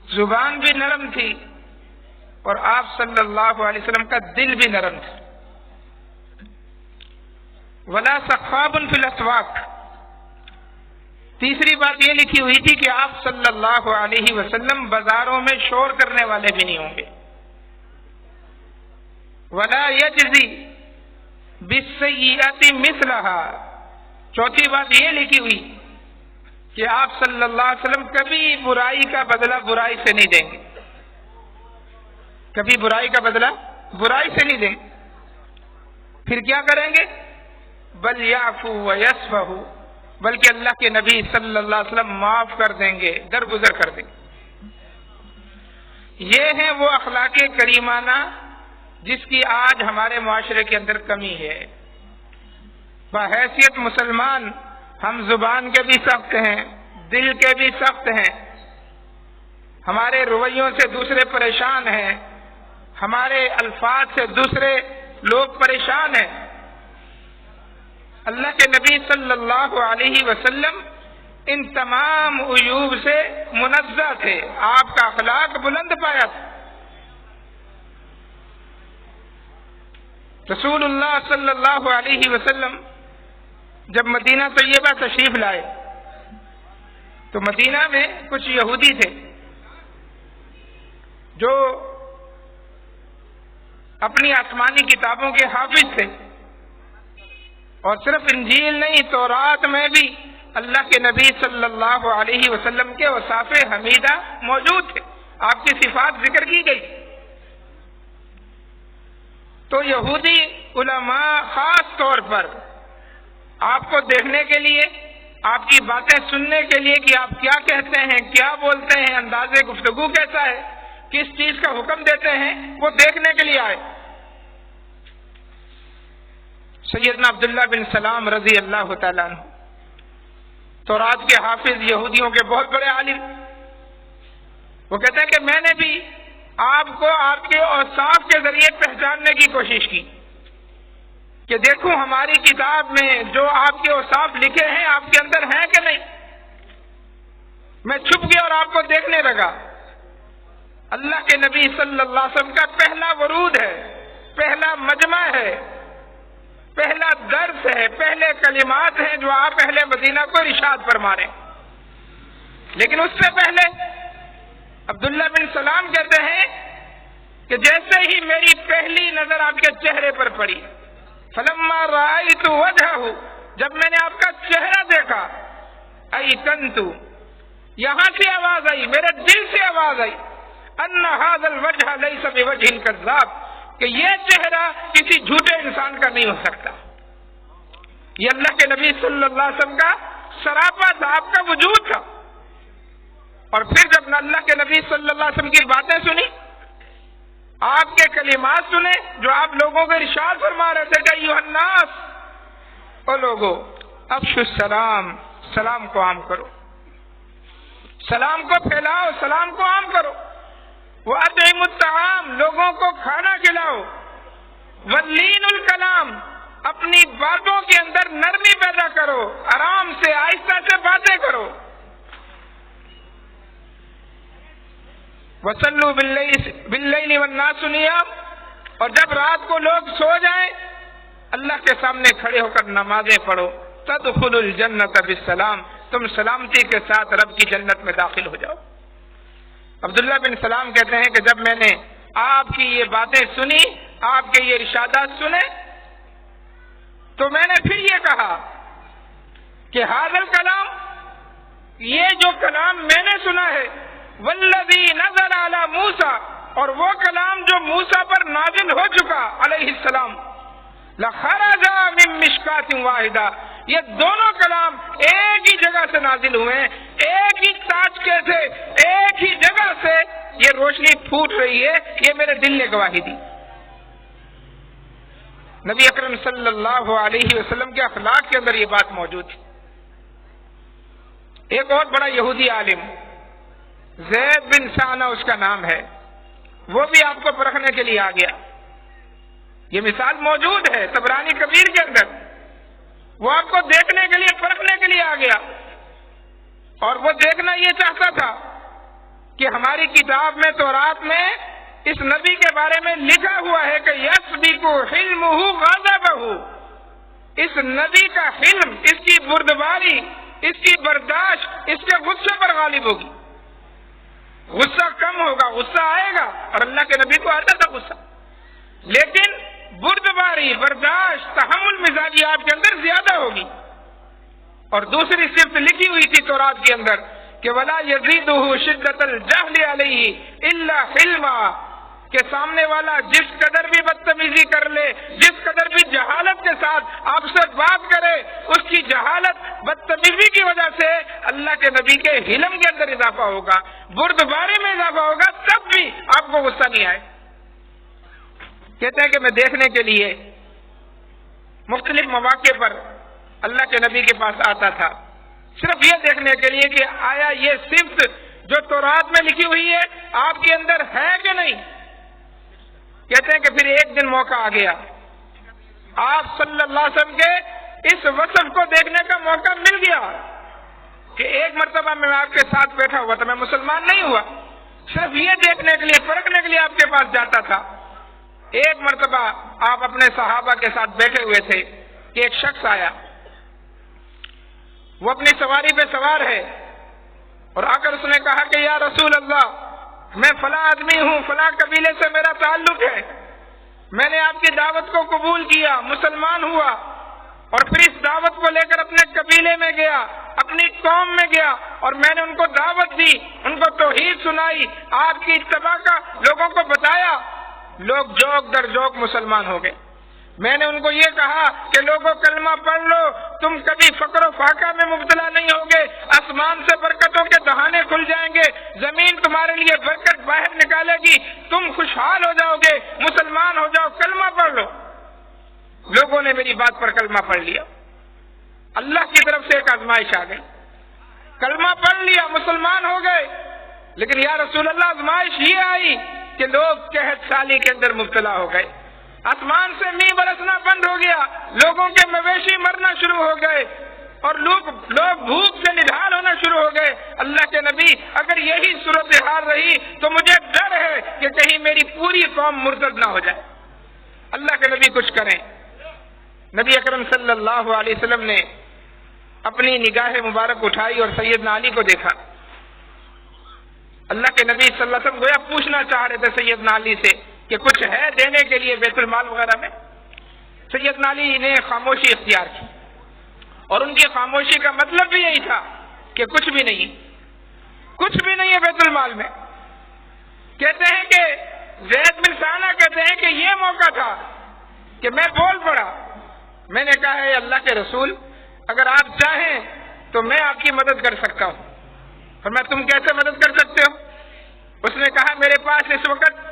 زبان بھی نرم تھی اور آپ صلی اللہ علیہ وسلم کا دل بھی نرم تھا. ولا سخاب فی الاسواق. تیسری بات یہ لکھی ہوئی تھی کہ آپ صلی اللہ علیہ وسلم بازاروں میں شور کرنے والے بھی نہیں ہوں گے. ولا یجزی بالسیئۃ مثلها. چوتھی بات یہ لکھی ہوئی کہ آپ صلی اللہ علیہ وسلم کبھی برائی کا بدلہ برائی سے نہیں دیں گے. کبھی برائی کا بدلہ برائی سے نہیں دیں گے. پھر کیا کریں گے؟ بل یعفو ویصفحوا. بلکہ اللہ کے نبی صلی اللہ علیہ وسلم معاف کر دیں گے، درگزر کر دیں گے. یہ ہیں وہ اخلاق کریمانہ جس کی آج ہمارے معاشرے کے اندر کمی ہے. بحیثیت مسلمان ہم زبان کے بھی سخت ہیں، دل کے بھی سخت ہیں. ہمارے رویوں سے دوسرے پریشان ہیں، ہمارے الفاظ سے دوسرے لوگ پریشان ہیں. اللہ کے نبی صلی اللہ علیہ وسلم ان تمام عیوب سے منزہ تھے. آپ کا اخلاق بلند پایا تھا. رسول اللہ صلی اللہ علیہ وسلم جب مدینہ طیبہ تشریف لائے تو مدینہ میں کچھ یہودی تھے جو اپنی آسمانی کتابوں کے حافظ تھے، اور صرف انجیل نہیں، تورات میں بھی اللہ کے نبی صلی اللہ علیہ وسلم کے اوصاف حمیدہ موجود تھے، آپ کی صفات ذکر کی گئی. تو یہودی علماء خاص طور پر آپ کو دیکھنے کے لیے، آپ کی باتیں سننے کے لیے کہ آپ کیا کہتے ہیں، کیا بولتے ہیں، انداز گفتگو کیسا ہے، کس چیز کا حکم دیتے ہیں، وہ دیکھنے کے لیے آئے. سیدنا عبداللہ بن سلام رضی اللہ تعالیٰ عنہ تورات کے حافظ، یہودیوں کے بہت بڑے عالم، وہ کہتے ہیں کہ میں نے بھی آپ کو آپ کے اوصاف کے ذریعے پہچاننے کی کوشش کی کہ دیکھوں ہماری کتاب میں جو آپ کے اوصاف لکھے ہیں آپ کے اندر ہیں کہ نہیں. میں چھپ گیا اور آپ کو دیکھنے لگا. اللہ کے نبی صلی اللہ علیہ وسلم کا پہلا ورود ہے، پہلا مجمع ہے، پہلا درس ہے، پہلے کلمات ہیں جو آپ اہل مدینہ کو ارشاد فرما رہے ہیں. لیکن اس سے پہلے عبداللہ بن سلام کہتے ہیں کہ جیسے ہی میری پہلی نظر آپ کے چہرے پر پڑی، فلما رأیت وجہہ، جب میں نے آپ کا چہرہ دیکھا، ایقنت، یہاں سے آواز آئی، میرے دل سے آواز آئی، ان ھذا الوجہ لیس بوجہ کذاب، کہ یہ چہرہ کسی جھوٹے انسان کا نہیں ہو سکتا. یہ اللہ کے نبی صلی اللہ علیہ وسلم کا سراپا تھا، آپ کا وجود تھا. اور پھر جب اللہ کے نبی صلی اللہ علیہ وسلم کی باتیں سنی، آپ کے کلمات سنے جو آپ لوگوں کو ارشاد فرما رہے تھے کہ ایھا الناس، او لوگو، افشوا السلام، سلام کو عام کرو، سلام کو پھیلاؤ، سلام کو عام کرو. وَأَطْعِمُوا الطَّعَامَ، لوگوں کو کھانا کھلاؤ. وَلِّینُوا الْکَلَامَ، اپنی باتوں کے اندر نرمی پیدا کرو، آرام سے آہستہ سے باتیں کرو. وَصَلُّوا بِاللَّيْلِ وَالنَّاسُ نِيَامٌ، اور جب رات کو لوگ سو جائیں اللہ کے سامنے کھڑے ہو کر نمازیں پڑھو. تَدْخُلُوا الْجَنَّةَ بِالسَّلَامِ، تم سلامتی کے ساتھ رب کی جنت میں داخل ہو جاؤ. عبداللہ بن سلام کہتے ہیں کہ جب میں نے آپ کی یہ باتیں سنی، آپ کے یہ ارشادات سنے، تو میں نے پھر یہ کہا کہ ھذا الکلام، یہ جو کلام میں نے سنا ہے، والذی نزل علی موسیٰ، اور وہ کلام جو موسیٰ پر نازل ہو چکا علیہ السلام، لخرج من مشکاۃ واحدہ، یہ دونوں کلام ایک ہی جگہ سے نازل ہوئے، ایک ہی تاچکے سے، ایک ہی جگہ سے یہ روشنی پھوٹ رہی ہے. یہ میرے دل نے گواہی دی. نبی اکرم صلی اللہ علیہ وسلم کے اخلاق کے اندر یہ بات موجود تھی. ایک اور بڑا یہودی عالم، زید بن سانہ اس کا نام ہے، وہ بھی آپ کو پرکھنے کے لیے آ گیا. یہ مثال موجود ہے طبرانی کبیر کے اندر. وہ آپ کو دیکھنے کے لیے، پرکھنے کے لیے آ گیا، اور وہ دیکھنا یہ چاہتا تھا کہ ہماری کتاب میں تورات میں اس نبی کے بارے میں لکھا ہوا ہے کہ یسبق حلمہ غضبہ، اس نبی کا حلم، اس کی بردباری، اس کی برداشت اس کے غصے پر غالب ہوگی. غصہ کم ہوگا، غصہ آئے گا، اور اللہ کے نبی کو آتا تھا غصہ، لیکن بردباری، برداشت، تحمل مزاجی آپ کے اندر زیادہ ہوگی. اور دوسری صفت لکھی ہوئی تھی تورات کے اندر کہ وَلَا يَزِيدُهُ شِدَّةَ الْجَهْلِ عَلَيْهِ إِلَّا حِلْمًا، کہ سامنے والا جس قدر بھی بدتمیزی کر لے، جس قدر بھی جہالت کے ساتھ آپ سے بات کرے، اس کی جہالت بدتمیزی کی وجہ سے اللہ کے نبی کے حلم کے اندر اضافہ ہوگا، بردباری میں اضافہ ہوگا، تب بھی آپ کو غصہ نہیں آئے. کہتے ہیں کہ میں دیکھنے کے لیے مختلف مواقع پر اللہ کے نبی کے پاس آتا تھا، صرف یہ دیکھنے کے لیے کہ آیا یہ صفت جو تورات میں لکھی ہوئی ہے آپ کے اندر ہے کہ نہیں. کہتے ہیں کہ پھر ایک دن موقع آ گیا، آپ صلی اللہ علیہ وسلم کے اس وصف کو دیکھنے کا موقع مل گیا کہ ایک مرتبہ میں آپ کے ساتھ بیٹھا ہوا تھا، میں مسلمان نہیں ہوا، صرف یہ دیکھنے کے لیے، پرکھنے کے لیے آپ کے پاس جاتا تھا. ایک مرتبہ آپ اپنے صحابہ کے ساتھ بیٹھے ہوئے تھے کہ ایک شخص آیا، وہ اپنی سواری پہ سوار ہے، اور آ کر اس نے کہا کہ یا رسول اللہ، میں فلاں آدمی ہوں، فلاں قبیلے سے میرا تعلق ہے، میں نے آپ کی دعوت کو قبول کیا، مسلمان ہوا، اور پھر اس دعوت کو لے کر اپنے قبیلے میں گیا، اپنی قوم میں گیا، اور میں نے ان کو دعوت دی، ان کو توحید سنائی، آپ کی اتباع کا لوگوں کو بتایا. لوگ جوک در جوک مسلمان ہو گئے. میں نے ان کو یہ کہا کہ لوگوں کلمہ پڑھ لو، تم کبھی فقر و فاقہ میں مبتلا نہیں ہوگے، آسمان سے برکتوں کے دہانے کھل جائیں گے، زمین تمہارے لیے برکت باہر نکالے گی، تم خوشحال ہو جاؤ گے، مسلمان ہو جاؤ، کلمہ پڑھ لو. لوگوں نے میری بات پر کلمہ پڑھ لیا. اللہ کی طرف سے ایک آزمائش آ گئی، کلمہ پڑھ لیا، مسلمان ہو گئے، لیکن یا رسول اللہ آزمائش یہ آئی کہ لوگ قحط سالی کے اندر مبتلا ہو گئے، آسمان سے می برسنا بند ہو گیا، لوگوں کے مویشی مرنا شروع ہو گئے، اور لوگ بھوک سے نڈھال ہونا شروع ہو گئے. اللہ کے نبی، اگر یہی صورتحال رہی تو مجھے ڈر ہے کہ کہیں میری پوری قوم مرتد نہ ہو جائے. اللہ کے نبی کچھ کریں. نبی اکرم صلی اللہ علیہ وسلم نے اپنی نگاہ مبارک اٹھائی اور سیدنا علی کو دیکھا. اللہ کے نبی صلی اللہ علیہ وسلم گویا پوچھنا چاہ رہے تھے سیدنا علی سے کہ کچھ ہے دینے کے لیے بیت المال وغیرہ میں. سیدنا علی نے خاموشی اختیار کی، اور ان کی خاموشی کا مطلب بھی یہی تھا کہ کچھ بھی نہیں، کچھ بھی نہیں ہے بیت المال میں. کہتے ہیں کہ زید بن ثانہ کہتے ہیں کہ یہ موقع تھا کہ میں بول پڑا. میں نے کہا ہے اللہ کے رسول، اگر آپ چاہیں تو میں آپ کی مدد کر سکتا ہوں. فرمایا تم کیسے مدد کر سکتے ہو؟ اس نے کہا میرے پاس اس وقت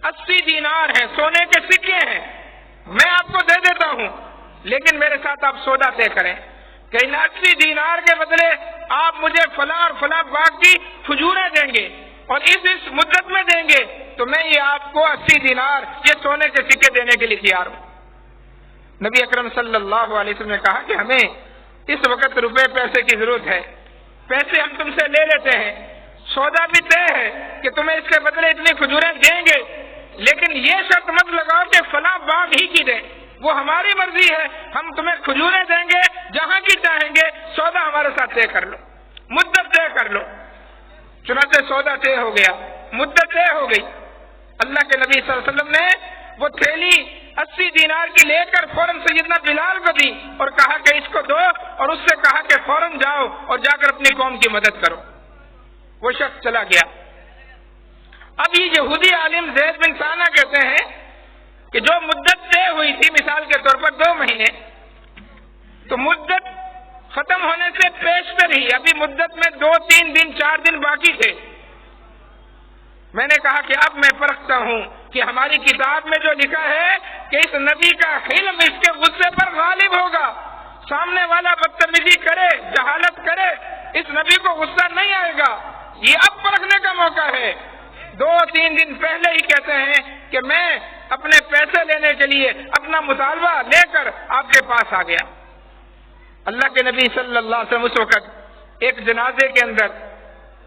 80 دینار ہیں، سونے کے سکے ہیں، میں آپ کو دے دیتا ہوں، لیکن میرے ساتھ آپ سودا طے کریں کہ ان 80 دینار کے بدلے آپ مجھے فلاں اور فلاں باغ کی کھجوریں دیں گے اور اس مدت میں دیں گے، تو میں یہ آپ کو 80 دینار یہ سونے کے سکے دینے کے لیے تیار ہوں. نبی اکرم صلی اللہ علیہ وسلم نے کہا کہ ہمیں اس وقت روپے پیسے کی ضرورت ہے، پیسے ہم تم سے لے لیتے ہیں، سودا بھی طے ہے کہ تمہیں اس کے بدلے اتنی کھجوریں دیں گے، لیکن یہ شرط مت لگاؤ کہ فلاں باغ ہی کی دیں، وہ ہماری مرضی ہے، ہم تمہیں کھجوریں دیں گے جہاں کی چاہیں گے، سودا ہمارے ساتھ طے کر لو، مدت طے کر لو. چنانچہ سودا طے ہو گیا، مدت طے ہو گئی. اللہ کے نبی صلی اللہ علیہ وسلم نے وہ تھیلی 80 دینار کی لے کر فوراً سیدنا بلال کو دی اور کہا کہ اس کو دو، اور اس سے کہا کہ فوراً جاؤ اور جا کر اپنی قوم کی مدد کرو. وہ شخص چلا گیا. اب یہ یہودی عالم زید بن ثانہ کہتے ہیں کہ جو مدت طے ہوئی تھی مثال کے طور پر 2 مہینے، تو مدت ختم ہونے سے پیشتر ہی ابھی مدت میں 2-3 دن 4 دن باقی تھے. میں نے کہا کہ اب میں پرکھتا ہوں کہ ہماری کتاب میں جو لکھا ہے کہ اس نبی کا حلم اس کے غصے پر غالب ہوگا، سامنے والا بدتمیزی کرے، جہالت کرے، اس نبی کو غصہ نہیں آئے گا. یہ اب پرکھنے کا موقع ہے. 2-3 دن پہلے ہی کہتے ہیں کہ میں اپنے پیسے لینے کے لیے اپنا مطالبہ لے کر آپ کے پاس آ گیا. اللہ کے نبی صلی اللہ علیہ وسلم اس وقت ایک جنازے کے اندر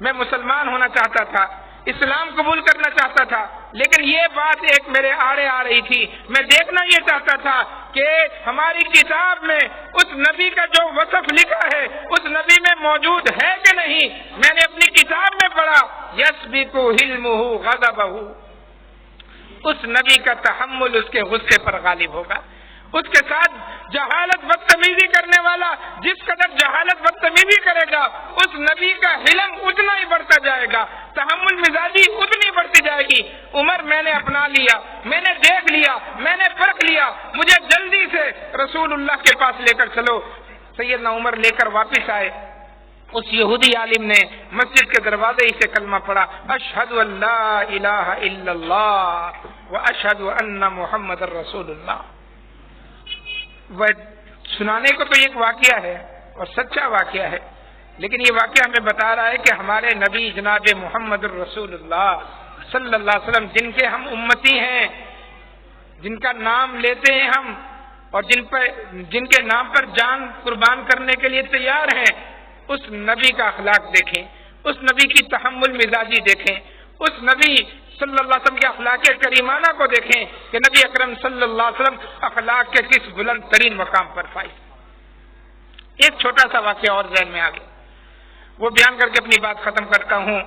میں مسلمان ہونا چاہتا تھا، اسلام قبول کرنا چاہتا تھا، لیکن یہ بات ایک میرے آڑے آ رہی تھی۔ میں دیکھنا یہ چاہتا تھا کہ ہماری کتاب میں اس نبی کا جو وصف لکھا ہے اس نبی میں موجود ہے کہ نہیں۔ میں نے اپنی کتاب میں پڑھا یسبق حلمہ غضبہ، اس نبی کا تحمل اس کے غصے پر غالب ہوگا۔ اس کے ساتھ جہالت بدتمیزی کرنے والا جس قدر جہالت بدتمیزی کرے گا اس نبی کا حلم اتنا ہی بڑھتا جائے گا، تحمل مزاجی اتنی بڑھتی جائے گی۔ عمر میں نے اپنا لیا، میں نے دیکھ لیا، میں نے پرکھ لیا، مجھے جلدی سے رسول اللہ کے پاس لے کر چلو۔ سیدنا عمر لے کر واپس آئے۔ اس یہودی عالم نے مسجد کے دروازے ہی سے کلمہ پڑھا، اشہد ان لا الہ الا اللہ واشہد ان محمد رسول اللہ۔ وہ سنانے کو تو ایک واقعہ ہے اور سچا واقعہ ہے، لیکن یہ واقعہ ہمیں بتا رہا ہے کہ ہمارے نبی جناب محمد الرسول اللہ صلی اللہ علیہ وسلم، جن کے ہم امتی ہیں، جن کا نام لیتے ہیں ہم اور جن کے نام پر جان قربان کرنے کے لیے تیار ہیں، اس نبی کا اخلاق دیکھیں، اس نبی کی تحمل مزاجی دیکھیں، اس نبی صلی اللہ علیہ وسلم کے اخلاق کریمانہ کو دیکھیں کہ نبی اکرم صلی اللہ علیہ وسلم اخلاق کے کس بلند ترین مقام پر فائز۔ ایک چھوٹا سا واقعہ اور ذہن میں آ گیا، وہ بیان کر کے اپنی بات ختم کرتا ہوں۔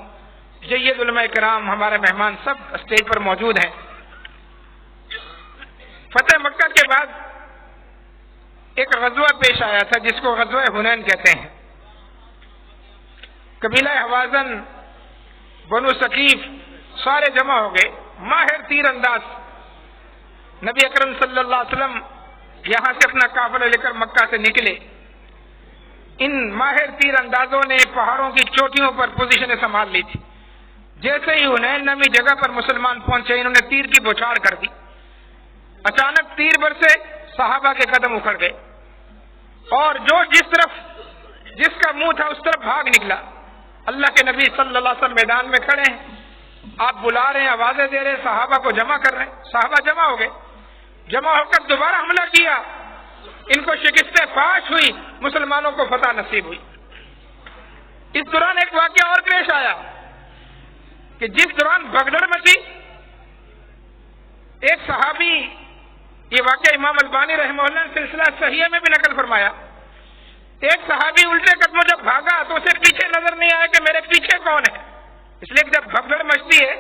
جید علماء کرام، ہمارے مہمان سب اسٹیج پر موجود ہیں۔ فتح مکہ کے بعد ایک غزوہ پیش آیا تھا جس کو غزوہ حنین کہتے ہیں۔ قبیلہ حوازن، بنو ثقیف سارے جمع ہو گئے، ماہر تیر انداز۔ نبی اکرم صلی اللہ علیہ وسلم یہاں سے اپنا قافلہ لے کر مکہ سے نکلے۔ ان ماہر تیر اندازوں نے پہاڑوں کی چوٹیوں پر پوزیشنیں سنبھال لی تھی۔ جیسے ہی حنین نامی جگہ پر مسلمان پہنچے، انہوں نے تیر کی بوچھاڑ کر دی۔ اچانک تیر برسے، صحابہ کے قدم اکھڑ گئے اور جو جس کا منہ تھا اس طرف بھاگ نکلا۔ اللہ کے نبی صلی اللہ علیہ وسلم میدان میں کھڑے ہیں، آپ بلا رہے ہیں، آوازیں دے رہے ہیں، صحابہ کو جمع کر رہے ہیں۔ صحابہ جمع ہو گئے، جمع ہو کر دوبارہ حملہ کیا، ان کو شکست فاش ہوئی، مسلمانوں کو فتح نصیب ہوئی۔ اس دوران ایک واقعہ اور پیش آیا کہ جس دوران بھگدڑ مچی، ایک صحابی، یہ واقعہ امام البانی رحمہ اللہ نے سلسلہ صحیحہ میں بھی نقل فرمایا، ایک صحابی الٹے قدموں جب بھاگا تو اسے پیچھے نظر نہیں آیا کہ میرے پیچھے کون ہے، اس لیے کہ جب بھگدڑ مچتی ہے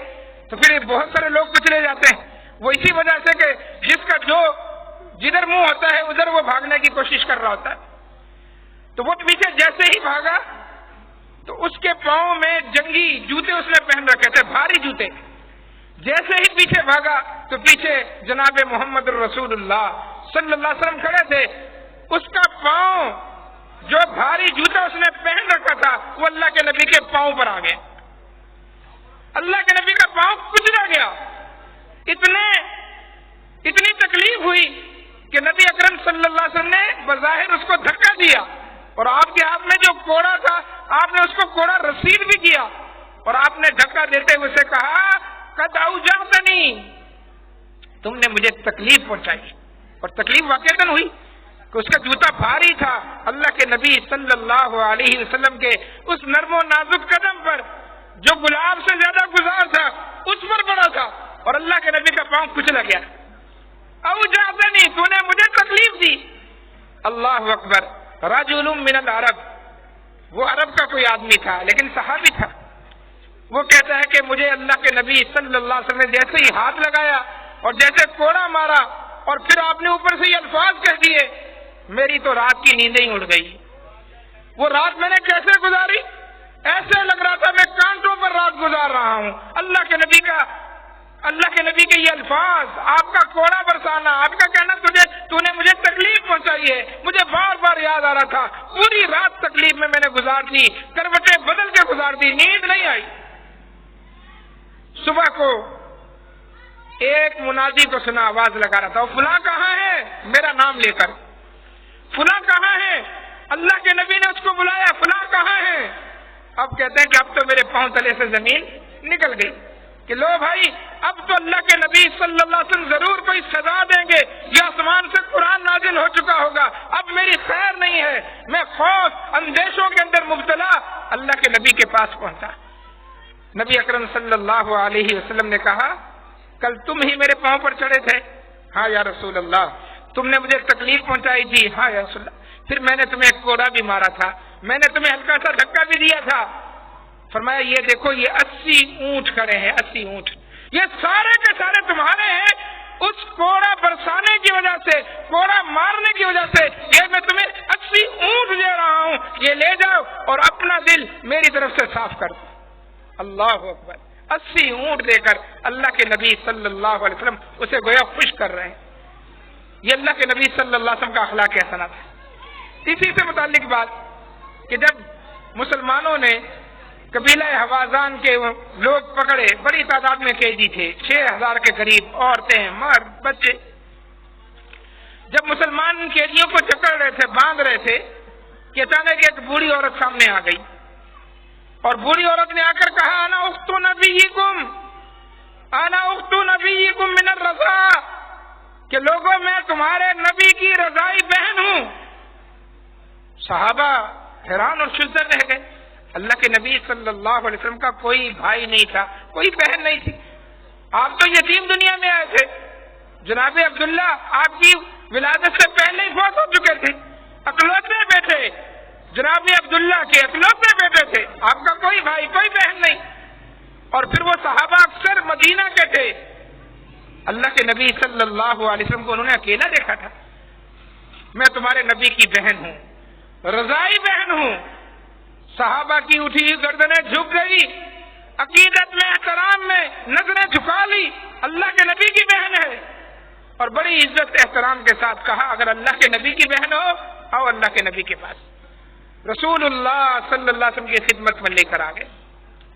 تو پھر بہت سارے لوگ کچلے جاتے ہیں۔ وہ اسی وجہ سے کہ جس کا جدھر منہ ہوتا ہے ادھر وہ بھاگنے کی کوشش کر رہا ہوتا ہے، تو وہ پیچھے جیسے ہی بھاگا تو اس کے پاؤں میں جنگی جوتے اس نے پہن رکھے تھے، بھاری جوتے۔ جیسے ہی پیچھے بھاگا تو پیچھے جناب محمد الرسول اللہ صلی اللہ علیہ وسلم کھڑے تھے، اس کا پاؤں جو بھاری جوتا اس نے پہن رکھا تھا وہ اللہ کے نبی کے پاؤں پر آ گیا، اللہ کے نبی کا پاؤں کچلا گیا۔ اتنی تکلیف ہوئی کہ نبی اکرم صلی اللہ علیہ وسلم نے بظاہر اس کو دھکا دیا اور آپ کے ہاتھ میں جو کوڑا تھا آپ نے اس کو کوڑا رسید بھی کیا اور آپ نے دھکا دیتے ہوئے اسے کہا قد اوجعتنی، تم نے مجھے تکلیف پہنچائی۔ اور تکلیف واقعتاً ہوئی کہ اس کا جوتا بھاری تھا، اللہ کے نبی صلی اللہ علیہ وسلم کے اس نرم و نازک قدم پر جو گلاب سے زیادہ گزار تھا اس پر پڑا تھا اور اللہ کے نبی کا پاؤں کچلا گیا۔ اوجعتنی، تو نے مجھے تکلیف دی۔ اللہ اکبر۔ رجل من العرب، وہ عرب کا کوئی آدمی تھا لیکن صحابی تھا، وہ کہتا ہے کہ مجھے اللہ کے نبی صلی اللہ علیہ وسلم نے جیسے ہی ہاتھ لگایا اور جیسے کوڑا مارا اور پھر آپ نے اوپر سے یہ الفاظ کہہ دیے، میری تو رات کی نیندیں ہی اڑ گئی۔ وہ رات میں نے کیسے گزاری؟ ایسے لگ رہا تھا میں کانٹوں پر رات گزار رہا ہوں۔ اللہ کے نبی کے یہ الفاظ، آپ کا کوڑا برسانا، آپ کا کہنا تو نے مجھے تکلیف پہنچائی ہے، مجھے بار بار یاد آ رہا تھا، پوری رات تکلیف میں نے گزار دی، کروٹیں بدل کے گزار دی، نیند نہیں آئی۔ صبح کو ایک منادی کو سنا، آواز لگا رہا تھا، فلاں کہاں ہے؟ میرا نام لے کر، فلاں کہاں ہے؟ اللہ کے نبی نے اس کو بلایا، فلاں کہاں ہے؟ اب کہتے ہیں کہ اب تو میرے پاؤں تلے سے زمین نکل گئی کہ لو بھائی، اب تو اللہ کے نبی صلی اللہ علیہ وسلم ضرور کوئی سزا دیں گے یا آسمان سے قرآن نازل ہو چکا ہوگا، اب میری خیر نہیں ہے۔ میں خوف اندیشوں کے اندر مبتلا اللہ کے نبی کے پاس پہنچا۔ نبی اکرم صلی اللہ علیہ وسلم نے کہا کل تم ہی میرے پاؤں پر چڑھے تھے؟ ہاں یا رسول اللہ۔ تم نے مجھے تکلیف پہنچائی تھی؟ ہاں یا رسول اللہ۔ پھر میں نے تمہیں ایک کوڑا بھی مارا تھا، میں نے تمہیں ہلکا سا دھکا بھی دیا تھا۔ فرمایا یہ دیکھو یہ 80 اونٹ کھڑے ہیں، 80 اونٹ، یہ سارے کے سارے تمہارے ہیں۔ اس کوڑا برسانے کی وجہ سے، کوڑا مارنے کی وجہ سے یہ میں تمہیں 80 اونٹ دے رہا ہوں، یہ لے جاؤ اور اپنا دل میری طرف سے صاف کر دو۔ اللہ اکبر، 80 اونٹ دے کر اللہ کے نبی صلی اللہ علیہ وسلم اسے گویا خوش کر رہے ہیں۔ یہ اللہ کے نبی صلی اللہ علیہ وسلم کا اخلاق حسنہ ہے۔ اسی سے متعلق بات کہ جب مسلمانوں نے قبیلہ حوازان کے لوگ پکڑے، بڑی تعداد میں قیدی تھے، 6000 کے قریب، عورتیں، مرد، بچے۔ جب مسلمان ان قیدیوں کو جکڑ رہے تھے، باندھ رہے تھے کہ اچانک ایک بوڑھی عورت سامنے آ گئی، اور بوڑھی عورت نے آ کر کہا انا اخت نبیکم، انا اخت نبیکم من الرضاع، کہ لوگوں میں تمہارے نبی کی رضائی بہن ہوں۔ صحابہ حیران اور شزر رہ گئے۔ اللہ کے نبی صلی اللہ علیہ وسلم کا کوئی بھائی نہیں تھا، کوئی بہن نہیں تھی، آپ تو یتیم دنیا میں آئے تھے۔ جناب عبداللہ آپ کی ولادت سے پہلے ہی فوت ہو چکے تھے، اکلوتے بیٹے، جناب عبداللہ کے اکلوتے بیٹے تھے، آپ کا کوئی بھائی کوئی بہن نہیں۔ اور پھر وہ صحابہ اکثر مدینہ کے تھے، اللہ کے نبی صلی اللہ علیہ وسلم کو انہوں نے اکیلا دیکھا تھا۔ میں تمہارے نبی کی بہن ہوں، رضائی بہن ہوں۔ صحابہ کی اٹھی ہوئی گردنیں جھک گئی، عقیدت میں، احترام میں نظریں جھکا لی، اللہ کے نبی کی بہن ہے، اور بڑی عزت احترام کے ساتھ کہا اگر اللہ کے نبی کی بہن ہو آؤ اللہ کے نبی کے پاس۔ رسول اللہ صلی اللہ علیہ وسلم کی خدمت میں لے کر آ گئے۔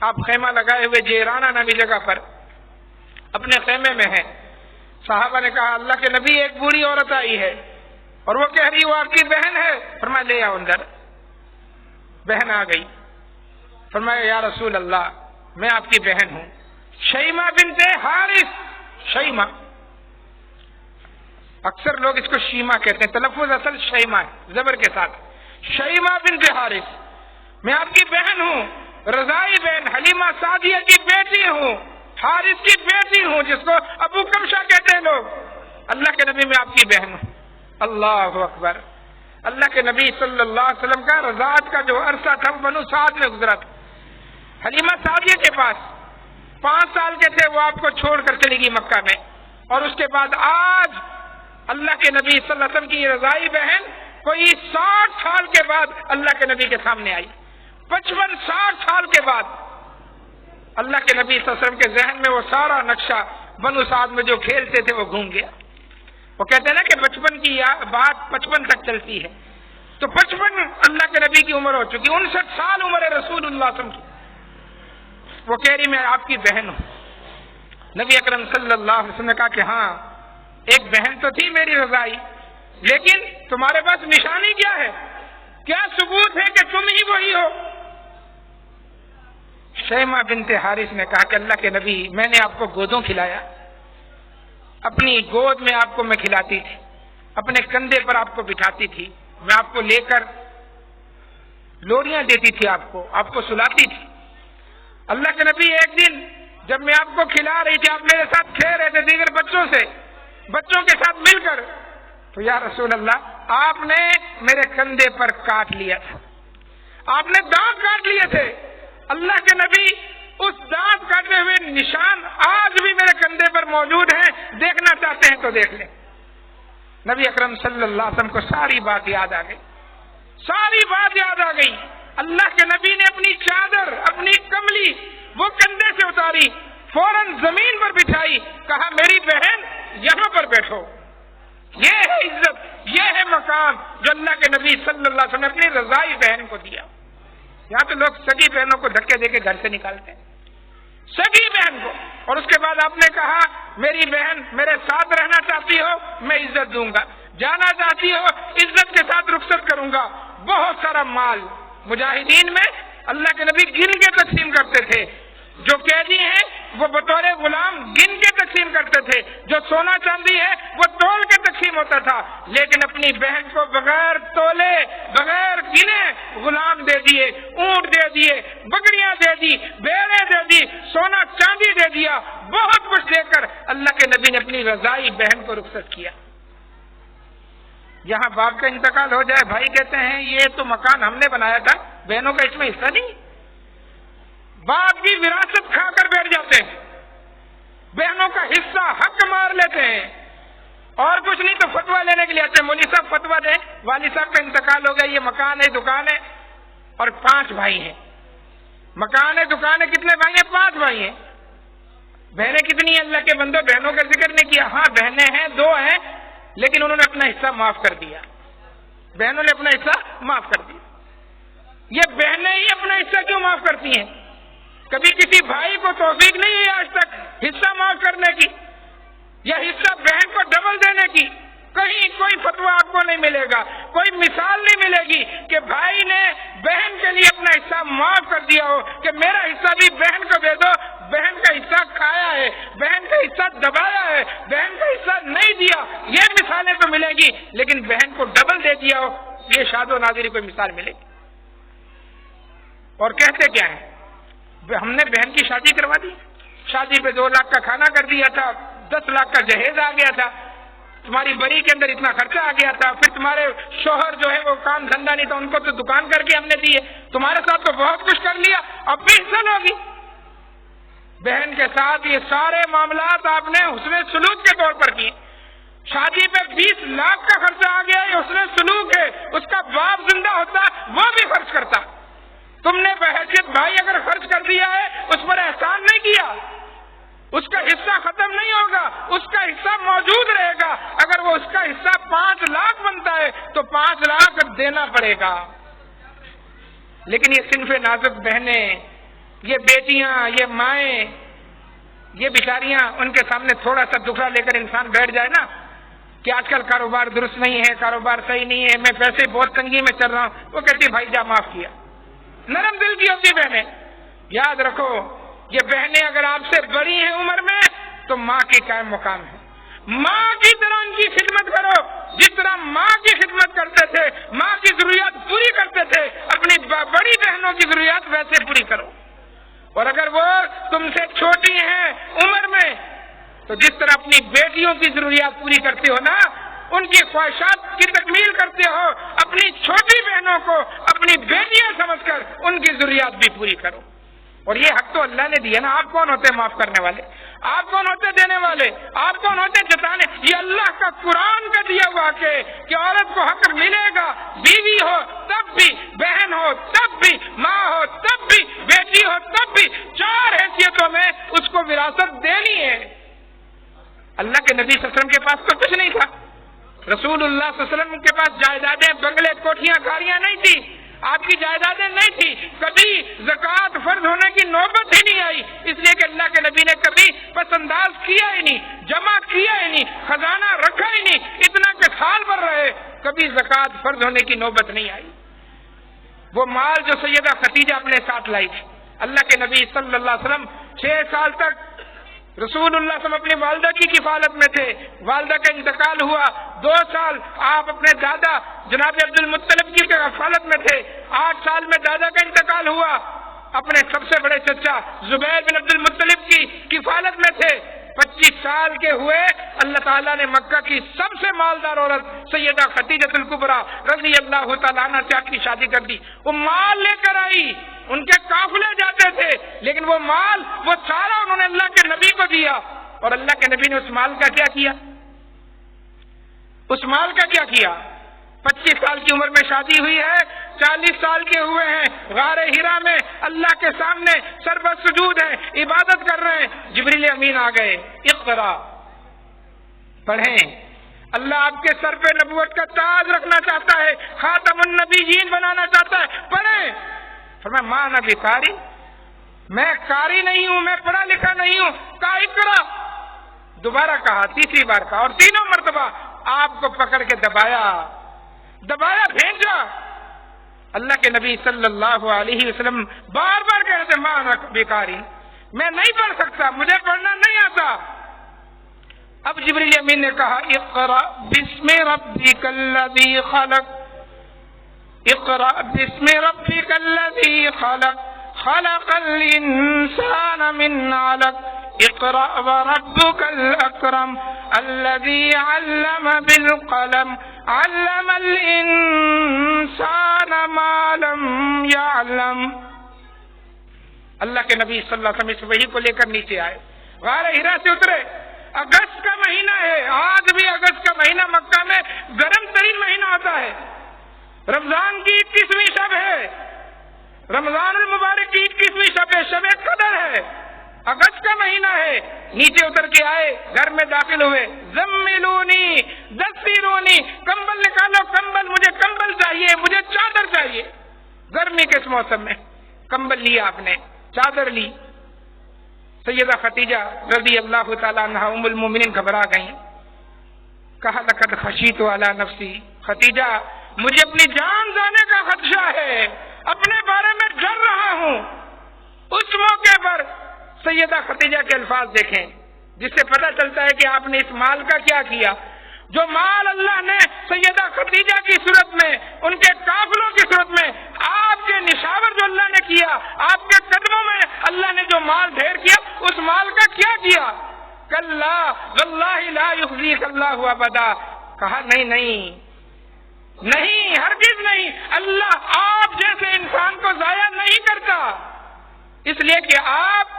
آپ خیمہ لگائے ہوئے جیرانہ نامی جگہ پر اپنے خیمے میں ہیں۔ صحابہ نے کہا اللہ کے نبی ایک بوڑھی عورت آئی ہے اور وہ کہہ رہی وہ آپ کی بہن ہے۔ فرمایا لے آؤ اندر۔ بہن آ گئی، فرمایا یا رسول اللہ میں آپ کی بہن ہوں، شیمہ بنت حارث۔ شیمہ، اکثر لوگ اس کو شیمہ کہتے ہیں، تلفظ اصل شیمہ ہے زبر کے ساتھ۔ شیمہ بنت حارث، میں آپ کی بہن ہوں، رضائی بہن، حلیمہ سعدیہ کی بیٹی ہوں، حارث کی بیٹی ہوں جس کو ابو کمشا کہتے ہیں لوگ۔ اللہ کے نبی میں آپ کی بہن ہوں۔ اللہ اکبر۔ اللہ کے نبی صلی اللہ علیہ وسلم کا رضاعت کا جو عرصہ تھا وہ بنو سعد میں گزرا تھا۔ حلیمہ سعدیہ کے پاس 5 سال کے تھے، وہ آپ کو چھوڑ کر چلی گئی مکہ میں، اور اس کے بعد آج اللہ کے نبی صلی اللہ علیہ وسلم کی رضائی بہن کوئی 60 سال کے بعد اللہ کے نبی کے سامنے آئی۔ 55-60 سال کے بعد اللہ کے نبی صلی اللہ علیہ وسلم کے ذہن میں وہ سارا نقشہ بنو سعد میں جو کھیلتے تھے وہ گھوم گیا۔ وہ کہتے ہیں نا کہ بچپن کی بات 55 تک چلتی ہے، تو 55 اللہ کے نبی کی عمر ہو چکی، 59 سال عمر ہے رسول اللہ صلی اللہ علیہ وسلم کی۔ وہ کہہ رہی میں آپ کی بہن ہوں۔ نبی اکرم صلی اللہ علیہ وسلم نے کہا کہ ہاں ایک بہن تو تھی میری رضائی، لیکن تمہارے پاس نشانی کیا ہے، کیا ثبوت ہے کہ تم ہی وہی ہو؟ شیمہ بنت حارث نے کہا کہ اللہ کے نبی میں نے آپ کو گودوں کھلایا، اپنی گود میں آپ کو میں کھلاتی تھی، اپنے کندھے پر آپ کو بٹھاتی تھی، میں آپ کو لے کر لوریاں دیتی تھی، آپ کو سلاتی تھی۔ اللہ کے نبی ایک دن جب میں آپ کو کھلا رہی تھی، آپ میرے ساتھ کھیل رہے تھے دیگر بچوں کے ساتھ مل کر، تو یا رسول اللہ آپ نے میرے کندھے پر کاٹ لیا تھا، آپ نے دانت کاٹ لیے تھے۔ اللہ کے نبی اس دانت کاٹے ہوئے نشان آج بھی میرے کندھے پر موجود ہیں، دیکھنا چاہتے ہیں تو دیکھ لیں۔ نبی اکرم صلی اللہ علیہ وسلم کو ساری بات یاد آ گئی، اللہ کے نبی نے اپنی چادر، اپنی کملی وہ کندھے سے اتاری، فوراً زمین پر بچھائی، کہا میری بہن یہاں پر بیٹھو۔ یہ ہے عزت، یہ ہے مقام جو اللہ کے نبی صلی اللہ علیہ وسلم نے اپنی رضائی بہن کو دیا۔ یہاں تو لوگ سگی بہنوں کو دھکے دے کے گھر سے نکالتے ہیں، سگی بہن کو، اور اس کے بعد آپ نے کہا میری بہن میرے ساتھ رہنا چاہتی ہو میں عزت دوں گا، جانا چاہتی ہو عزت کے ساتھ رخصت کروں گا۔ بہت سارا مال مجاہدین میں اللہ کے نبی گن کے تقسیم کرتے تھے، جو قیدی ہیں وہ بطور غلام گن کے تقسیم کرتے تھے، جو سونا چاندی ہے وہ تول کے تقسیم ہوتا تھا، لیکن اپنی بہن کو بغیر تولے بغیر گنے غلام دے دیے، اونٹ دے دیے، بکریاں دے دی، بیڑے دے دی، سونا چاندی دے دیا، بہت کچھ دے کر اللہ کے نبی نے اپنی رضائی بہن کو رخصت کیا۔ یہاں باپ کا انتقال ہو جائے، بھائی کہتے ہیں یہ تو مکان ہم نے بنایا تھا، بہنوں کا اس میں حصہ نہیں، باپ کی وراثت کھا کر بیٹھ جاتے ہیں، بہنوں کا حصہ حق مار لیتے ہیں، اور کچھ نہیں تو فتویٰ لینے کے لیے آتے ہیں، مولوی صاحب فتویٰ دیں، والد صاحب کا انتقال ہو گیا، یہ مکان ہے دکان ہے اور 5 بھائی ہیں، مکان ہے دکان ہے، کتنے بھائی ہیں؟ 5 بھائی ہیں، بہنیں کتنی ہیں؟ اللہ کے بندو بہنوں کا ذکر نہیں کیا، ہاں بہنیں ہیں 2 ہیں، لیکن انہوں نے اپنا حصہ معاف کر دیا، بہنوں نے اپنا حصہ معاف کر دیا۔ یہ بہنیں ہی اپنا حصہ کیوں معاف کرتی ہیں؟ کبھی کسی بھائی کو توفیق نہیں ہوئی آج تک حصہ معاف کرنے کی یا حصہ بہن کو ڈبل دینے کی؟ کہیں کوئی فتویٰ آپ کو نہیں ملے گا، کوئی مثال نہیں ملے گی کہ بھائی نے بہن کے لیے اپنا حصہ معاف کر دیا ہو کہ میرا حصہ بھی بہن کو دے دو، بہن کا حصہ کھایا ہے، بہن کا حصہ دبایا ہے، بہن کا حصہ نہیں دیا، یہ مثالیں تو ملیں گی، لیکن بہن کو ڈبل دے دیا ہو یہ شاد و نادری کوئی مثال ملے گی؟ اور کہتے کیا ہیں؟ ہم نے بہن کی شادی کروا دی، شادی پہ 2 لاکھ کا کھانا کر دیا تھا، 10 لاکھ کا جہیز آ گیا تھا، تمہاری بری کے اندر اتنا خرچہ آ گیا تھا، پھر تمہارے شوہر جو ہے وہ کام دھندا نہیں تھا، ان کو تو دکان کر کے ہم نے دیے، تمہارے ساتھ تو بہت کچھ کر لیا، اب بھی حصہ لوگی۔ بہن کے ساتھ یہ سارے معاملات آپ نے حسن سلوک کے طور پر کیے، شادی پہ 20 لاکھ کا خرچہ آ گیا، یہ حسن سلوک ہے، اس کا باپ زندہ ہوتا وہ بھی خرچ کرتا، تم نے بحیثیت بھائی اگر خرچ کر دیا ہے اس پر احسان نہیں کیا، اس کا حصہ ختم نہیں ہوگا، اس کا حصہ موجود رہے گا، اگر وہ اس کا حصہ 5 لاکھ بنتا ہے تو 5 لاکھ دینا پڑے گا۔ لیکن یہ صنف نازک بہنیں، یہ بیٹیاں، یہ مائیں، یہ بیچاریاں، ان کے سامنے تھوڑا سا دکھڑا لے کر انسان بیٹھ جائے نا کہ آج کل کاروبار درست نہیں ہے، کاروبار صحیح نہیں ہے، میں پیسے بہت تنگی میں چل رہا ہوں، وہ کہتی بھائی جا معاف کیا، نرم دل کی ہوتی بہنیں۔ یاد رکھو یہ بہنیں اگر آپ سے بڑی ہیں عمر میں تو ماں کی قائم مقام ہے، ماں کی طرح ان کی خدمت کرو، جس طرح ماں کی خدمت کرتے تھے، ماں کی ضروریات پوری کرتے تھے، اپنی بڑی بہنوں کی ضروریات ویسے پوری کرو، اور اگر وہ تم سے چھوٹی ہیں عمر میں تو جس طرح اپنی بیٹیوں کی ضروریات پوری کرتے ہو نا، ان کی خواہشات کی تکمیل کرتے ہو، اپنی چھوٹی بہنوں کو اپنی بیٹیاں سمجھ کر ان کی ضروریات بھی پوری کرو۔ اور یہ حق تو اللہ نے دیا نا، آپ کون ہوتے ہیں معاف کرنے والے؟ آپ کون ہوتے دینے والے؟ آپ کون ہوتے جتانے؟ یہ اللہ کا قرآن کا دیا ہوا کہ عورت کو حق ملے گا، بیوی ہو تب بھی، بہن ہو تب بھی، ماں ہو تب بھی، بیٹی ہو تب بھی، 4 حیثیتوں میں اس کو وراثت دینی ہے۔ اللہ کے نبی صلی اللہ علیہ وسلم کے پاس تو کچھ نہیں تھا، رسول اللہ صلی اللہ علیہ وسلم کے پاس جائیدادیں، بنگلے، کوٹھیاں، گاڑیاں نہیں تھی، آپ کی جائیدادیں نہیں تھی، کبھی زکوٰۃ فرض ہونے کی نوبت ہی نہیں آئی، اس لیے کہ اللہ کے نبی نے کبھی پس انداز کیا ہی نہیں، جمع کیا ہی نہیں، خزانہ رکھا ہی نہیں، اتنا کہ سال بھر رہے، کبھی زکوٰۃ فرض ہونے کی نوبت نہیں آئی۔ وہ مال جو سیدہ خدیجہ اپنے ساتھ لائی تھی، اللہ کے نبی صلی اللہ علیہ وسلم 6 سال تک رسول اللہ صلی اللہ علیہ وسلم اپنی والدہ کی کفالت میں تھے، والدہ کا انتقال ہوا، 2 سال آپ اپنے دادا جناب عبد المطلب کی کفالت میں تھے، 8 سال میں دادا کا انتقال ہوا، اپنے سب سے بڑے چچا زبیر بن عبد المطلب کی کفالت میں تھے، 25 سال کے ہوئے اللہ تعالیٰ نے مکہ کی سب سے مالدار عورت سیدہ خدیجہ الکبریٰ رضی اللہ تعالیٰ عنہا سے آپ کی شادی کر دی۔ وہ مال لے کر آئی، ان کے قافلے جاتے تھے، لیکن وہ مال وہ سارا انہوں نے اللہ کے نبی کو دیا، اور اللہ کے نبی نے اس مال کا کیا کیا؟ اس مال کا کیا کیا؟ 25 سال کی عمر میں شادی ہوئی ہے، 40 سال کے ہوئے ہیں، غار ہرا میں اللہ کے سامنے سربت سجود ہیں، عبادت کر رہے ہیں، جبریل امین آ گئے، اقرا پڑھیں، اللہ آپ کے سر پہ نبوت کا تاج رکھنا چاہتا ہے، خاتم النبیین بنانا چاہتا ہے، پڑھیں۔ فرمایا ماں نبی قاری، میں قاری نہیں ہوں، میں پڑھا لکھا نہیں ہوں، کہا اقرا، دوبارہ کہا، تیسری بار کہا، اور 3 مرتبہ آپ کو پکڑ کے دبایا بھیجا۔ اللہ کے نبی صلی اللہ علیہ وسلم بار بار کہتے ماں نبی قاری، میں نہیں پڑھ سکتا، مجھے پڑھنا نہیں آتا۔ اب جبریل امین نے کہا اقرأ بسم ربک الذی خلق، اقرأ بسم ربک الذی خلق، خلق الانسان من علق، اقرأ وربک الاکرم الذی علم بالقلم، علم الانسان ما لم يعلم۔ اللہ کے نبی صلی اللہ علیہ وسلم اس وحی کو لے کر نیچے آئے، غار ہرا سے اترے۔ اگست کا مہینہ ہے، آج بھی اگست کا مہینہ مکہ میں گرم ترین مہینہ ہوتا ہے۔ رمضان کی 21ویں شب ہے، رمضان المبارک کی 21ویں شب ہے، شب قدر ہے، اگست کا مہینہ ہے۔ نیچے اتر کے آئے، گھر میں داخل ہوئے، زملونی دثرونی، کمبل نکالو کمبل، مجھے کمبل چاہیے، مجھے چادر چاہیے۔ گرمی کے اس موسم میں کمبل لیا آپ نے، چادر لی۔ سیدہ خدیجہ رضی اللہ تعالیٰ عنہ ام المومنین گھبرا گئیں، کہا لقد خشیت علی نفسی، خدیجہ مجھے اپنی جان جانے کا خدشہ ہے، اپنے بارے میں ڈر رہا ہوں۔ اس موقع پر سیدہ خدیجہ کے الفاظ دیکھیں جس سے پتہ چلتا ہے کہ آپ نے اس مال کا کیا کیا۔ جو مال اللہ نے سیدہ خدیجہ کی صورت میں، ان کے قافلوں کی صورت میں، آپ کے نشاور جو اللہ نے کیا، آپ کے قدموں میں اللہ نے جو مال ڈھیر کیا، اس مال کا کیا کیا؟ کلا واللہ لا یخزیک اللہ ابدا، کہا نہیں نہیں نہیں، ہرگز نہیں، اللہ آپ جیسے انسان کو ضائع نہیں کرتا، اس لیے کہ آپ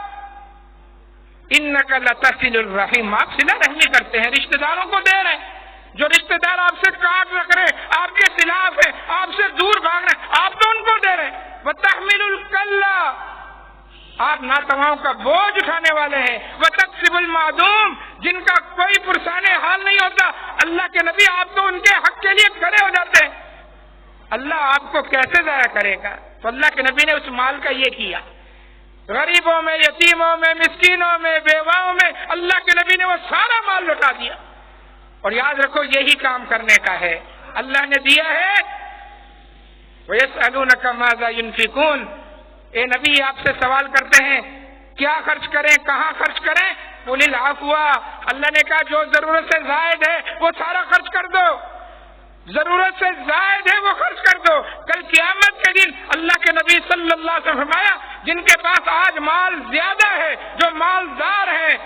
انک لتصل الرحیم، آپ صلہ رحمی کرتے ہیں، رشتہ داروں کو دے رہے ہیں۔ جو رشتہ دار آپ سے کاٹ رکھ رہے، آپ کے خلاف ہے، آپ سے دور بھاگ رہے، آپ تو ان کو دے رہے ہیں۔ وتحمل الکلا، آپ ناتواؤں کا بوجھ اٹھانے والے ہیں۔ وتکسب المعدوم، جن کا کوئی پرسان حال نہیں ہوتا، اللہ کے نبی آپ تو ان کے حق کے لیے کھڑے ہو جاتے ہیں۔ اللہ آپ کو کیسے ضائع کرے گا؟ تو اللہ کے نبی نے اس مال کا یہ کیا، غریبوں میں، یتیموں میں، مسکینوں میں، بیواؤں میں اللہ کے نبی نے وہ سارا مال لوٹا دیا۔ اور یاد رکھو یہی کام کرنے کا ہے، اللہ نے دیا ہے۔ وَيَسْأَلُونَكَ مَاذَا يُنْفِقُونَ، اے نبی آپ سے سوال کرتے ہیں کیا خرچ کریں، کہاں خرچ کریں؟ قُلِ الْعَفْوَ، اللہ نے کہا جو ضرورت سے زائد ہے وہ سارا خرچ کر دو، ضرورت سے زائد ہے وہ خرچ کر دو۔ کل قیامت کے دن اللہ کے نبی صلی اللہ علیہ وسلم فرمایا جن کے پاس آج مال زیادہ ہے، جو مالدار ہیں،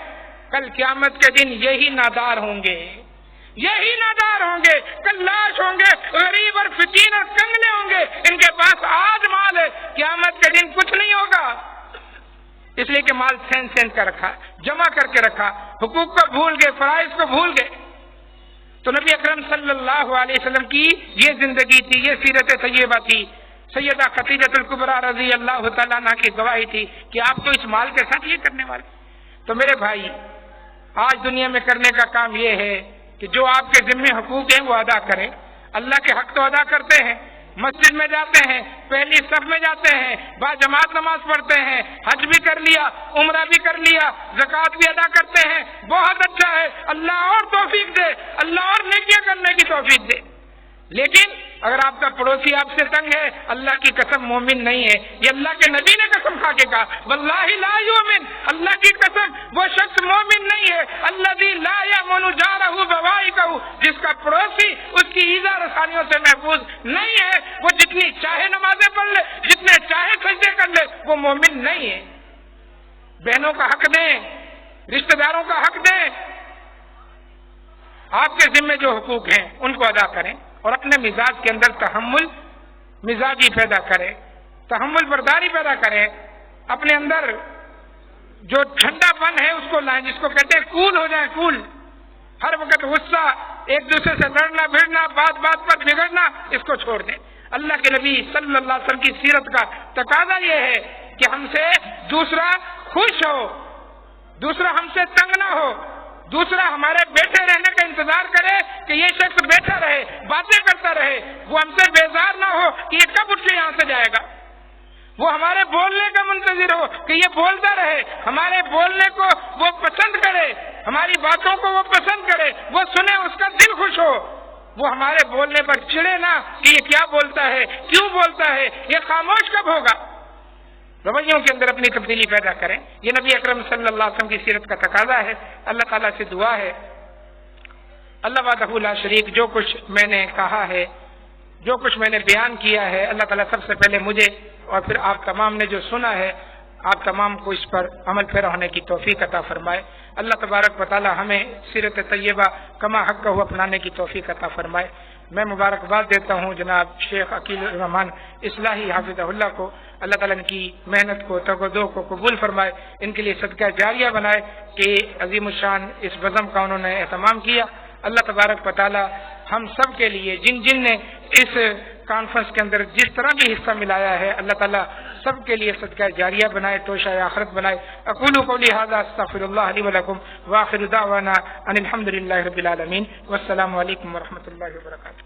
کل قیامت کے دن یہی نادار ہوں گے، یہی نادار ہوں گے، کلاش ہوں گے، غریب اور فقیر اور کنگلے ہوں گے۔ ان کے پاس آج مال ہے، قیامت کے دن کچھ نہیں ہوگا، اس لیے کہ مال سین کر رکھا، جمع کر کے رکھا، حقوق کو بھول گئے، فرائض کو بھول گئے۔ تو نبی اکرم صلی اللہ علیہ وسلم کی یہ زندگی تھی، یہ سیرت طیبہ تھی۔ سیدہ خدیجہ الکبریٰ رضی اللہ تعالیٰ عنہ کی گواہی تھی کہ آپ تو اس مال کے ساتھ یہ کرنے والے۔ تو میرے بھائی، آج دنیا میں کرنے کا کام یہ ہے کہ جو آپ کے ذمہ حقوق ہیں وہ ادا کریں۔ اللہ کے حق تو ادا کرتے ہیں، مسجد میں جاتے ہیں، پہلی صف میں جاتے ہیں، با جماعت نماز پڑھتے ہیں، حج بھی کر لیا، عمرہ بھی کر لیا، زکوٰۃ بھی ادا کرتے ہیں، بہت اچھا ہے، اللہ اور توفیق دے، اللہ اور نیکیاں کرنے کی توفیق دے۔ لیکن اگر آپ کا پڑوسی آپ سے تنگ ہے، اللہ کی قسم مومن نہیں ہے، یہ اللہ کے نبی نے قسم کھا کے کہا واللہ لا یؤمن، اللہ کی قسم وہ شخص مومن نہیں ہے، الذی لا یأمن جارہ بوائقہ، جس کا پڑوسی اس کی ایذا رسانیوں سے محفوظ نہیں ہے، وہ جتنی چاہے نمازیں پڑھ لے، جتنے چاہے سجدے کر لے، وہ مومن نہیں ہے۔ بہنوں کا حق دیں، رشتہ داروں کا حق دیں، آپ کے ذمہ جو حقوق ہیں ان کو ادا کریں، اور اپنے مزاج کے اندر تحمل مزاجی پیدا کرے، تحمل برداری پیدا کرے، اپنے اندر جو ٹھنڈا پن ہے اس کو لائیں، جس کو کہتے ہیں کول ہو جائیں، کول، ہر وقت غصہ، ایک دوسرے سے لڑنا بھیڑنا، بات بات پر بگڑنا، اس کو چھوڑ دیں۔ اللہ کے نبی صلی اللہ علیہ وسلم کی سیرت کا تقاضا یہ ہے کہ ہم سے دوسرا خوش ہو، دوسرا ہم سے تنگ نہ ہو، دوسرا ہمارے بیٹھے رہنے کا انتظار کرے کہ یہ شخص بیٹھا رہے، باتیں کرتا رہے، وہ ہم سے بیزار نہ ہو کہ یہ کب اٹھ کے یہاں سے جائے گا، وہ ہمارے بولنے کا منتظر ہو کہ یہ بولتا رہے، ہمارے بولنے کو وہ پسند کرے، ہماری باتوں کو وہ پسند کرے، وہ سنے، اس کا دل خوش ہو، وہ ہمارے بولنے پر چڑے نہ کہ یہ کیا بولتا ہے، کیوں بولتا ہے، یہ خاموش کب ہوگا۔ رویوں کے اندر اپنی تبدیلی پیدا کریں. یہ نبی اکرم صلی اللہ علیہ وسلم کی سیرت کا تقاضا ہے. اللہ تعالیٰ سے دعا ہے اللہ وحدہ لا شریک جو کچھ میں نے کہا ہے، جو کچھ میں نے بیان کیا ہے، اللہ تعالیٰ سب سے پہلے مجھے اور پھر آپ تمام نے جو سنا ہے، آپ تمام کو اس پر عمل پیرا ہونے کی توفیق عطا فرمائے. اللہ تبارک و تعالیٰ ہمیں سیرت طیبہ کما حق ہو اپنانے کی توفیق عطا فرمائے. میں مبارکباد دیتا ہوں جناب شیخ عقیل الرحمان اصلاحی حافظہ اللہ کو. اللہ تعالیٰ ان کی محنت کو تگودو کو قبول فرمائے، ان کے لیے صدقہ جاریہ بنائے کہ عظیم الشان اس بزم کا انہوں نے اہتمام کیا. اللہ تبارک و تعالیٰ ہم سب کے لیے جن نے اس کانفرنس کے اندر جس طرح بھی حصہ ملایا ہے، اللہ تعالیٰ سب کے لیے صدقہ جاریہ بنائے، توشہ آخرت بنائے. اقول قولی ھذا استغفر اللہ لی ولکم وآخر دعوانا ان الحمد للہ رب العالمین والسلام علیکم ورحمۃ اللہ وبرکاتہ.